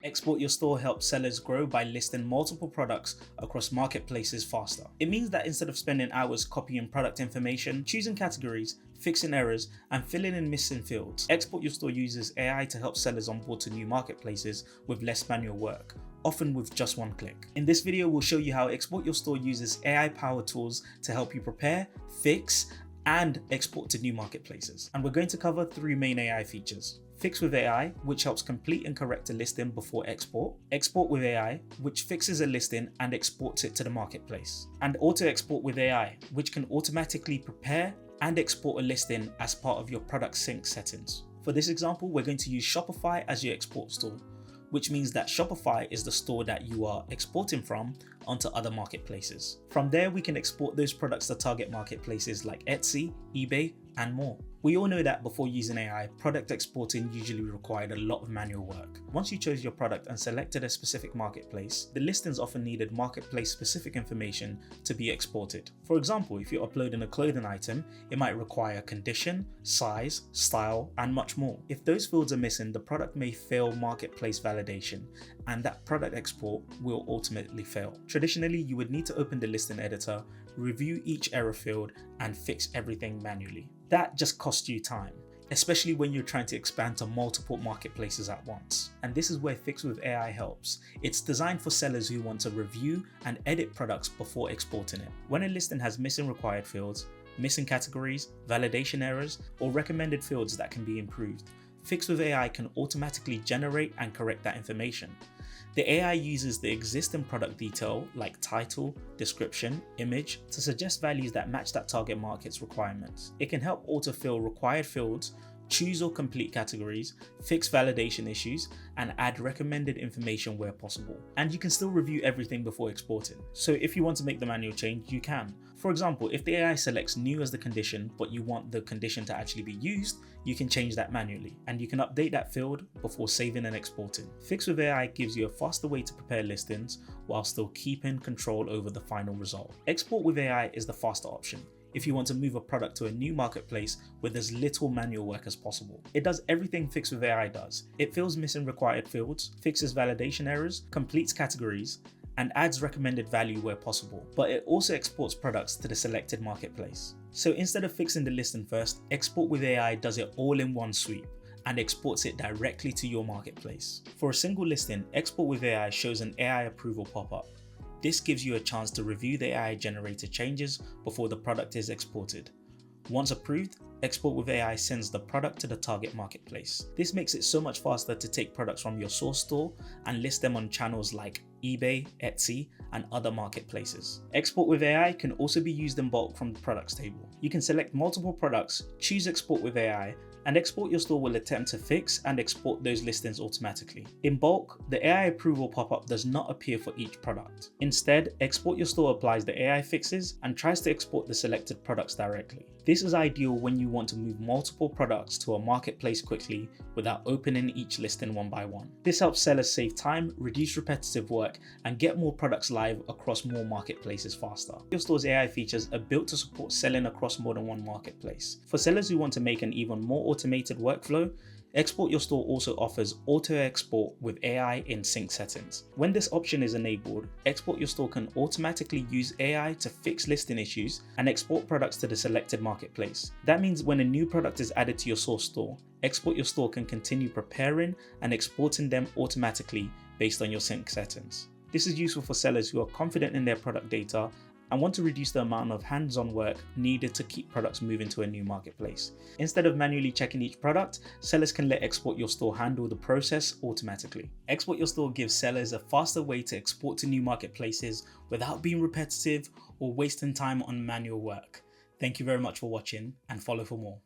Export Your Store helps sellers grow by listing multiple products across marketplaces faster. It means that instead of spending hours copying product information, choosing categories, fixing errors, and filling in missing fields, Export Your Store uses AI to help sellers onboard to new marketplaces with less manual work, often with just one click. In this video, we'll show you how Export Your Store uses AI-powered tools to help you prepare, fix, and export to new marketplaces. And we're going to cover three main AI features. Fix with AI, which helps complete and correct a listing before export. Export with AI, which fixes a listing and exports it to the marketplace. And Auto Export with AI, which can automatically prepare and export a listing as part of your product sync settings. For this example, we're going to use Shopify as your export store, which means that Shopify is the store that you are exporting from onto other marketplaces. From there, we can export those products to target marketplaces like Etsy, eBay, and more. We all know that before using AI, product exporting usually required a lot of manual work. Once you chose your product and selected a specific marketplace, the listings often needed marketplace-specific information to be exported. For example, if you're uploading a clothing item, it might require condition, size, style, and much more. If those fields are missing, the product may fail marketplace validation, and that product export will ultimately fail. Traditionally, you would need to open the listing editor, review each error field, and fix everything manually. That just costs you time, especially when you're trying to expand to multiple marketplaces at once. And this is where Fix with AI helps. It's designed for sellers who want to review and edit products before exporting it. When a listing has missing required fields, missing categories, validation errors, or recommended fields that can be improved, Fix with AI can automatically generate and correct that information. The AI uses the existing product detail like title, description, image to suggest values that match that target market's requirements. It can help autofill required fields, choose or complete categories, fix validation issues, and add recommended information where possible. And you can still review everything before exporting. So if you want to make the manual change, you can. For example, if the AI selects new as the condition, but you want the condition to actually be used, you can change that manually, and you can update that field before saving and exporting. Fix with AI gives you a faster way to prepare listings while still keeping control over the final result. Export with AI is the faster option if you want to move a product to a new marketplace with as little manual work as possible. It does everything Fix with AI does. It fills missing required fields, fixes validation errors, completes categories, and adds recommended value where possible. But it also exports products to the selected marketplace. So instead of fixing the listing first, Export with AI does it all in one sweep and exports it directly to your marketplace. For a single listing, Export with AI shows an AI approval pop-up. This gives you a chance to review the AI generated changes before the product is exported. Once approved, Export with AI sends the product to the target marketplace. This makes it so much faster to take products from your source store and list them on channels like eBay, Etsy, and other marketplaces. Export with AI can also be used in bulk from the products table. You can select multiple products, choose Export with AI, and Export Your Store will attempt to fix and export those listings automatically. In bulk, the AI approval pop-up does not appear for each product. Instead, Export Your Store applies the AI fixes and tries to export the selected products directly. This is ideal when you want to move multiple products to a marketplace quickly without opening each listing one by one. This helps sellers save time, reduce repetitive work, and get more products live across more marketplaces faster. Your store's AI features are built to support selling across more than one marketplace. For sellers who want to make an even more automated workflow, Export Your Store also offers auto export with AI in sync settings. When this option is enabled, Export Your Store can automatically use AI to fix listing issues and export products to the selected marketplace. That means when a new product is added to your source store, Export Your Store can continue preparing and exporting them automatically based on your sync settings. This is useful for sellers who are confident in their product data and want to reduce the amount of hands-on work needed to keep products moving to a new marketplace. Instead of manually checking each product, sellers can let Export Your Store handle the process automatically. Export Your Store gives sellers a faster way to export to new marketplaces without being repetitive or wasting time on manual work. Thank you very much for watching, and follow for more.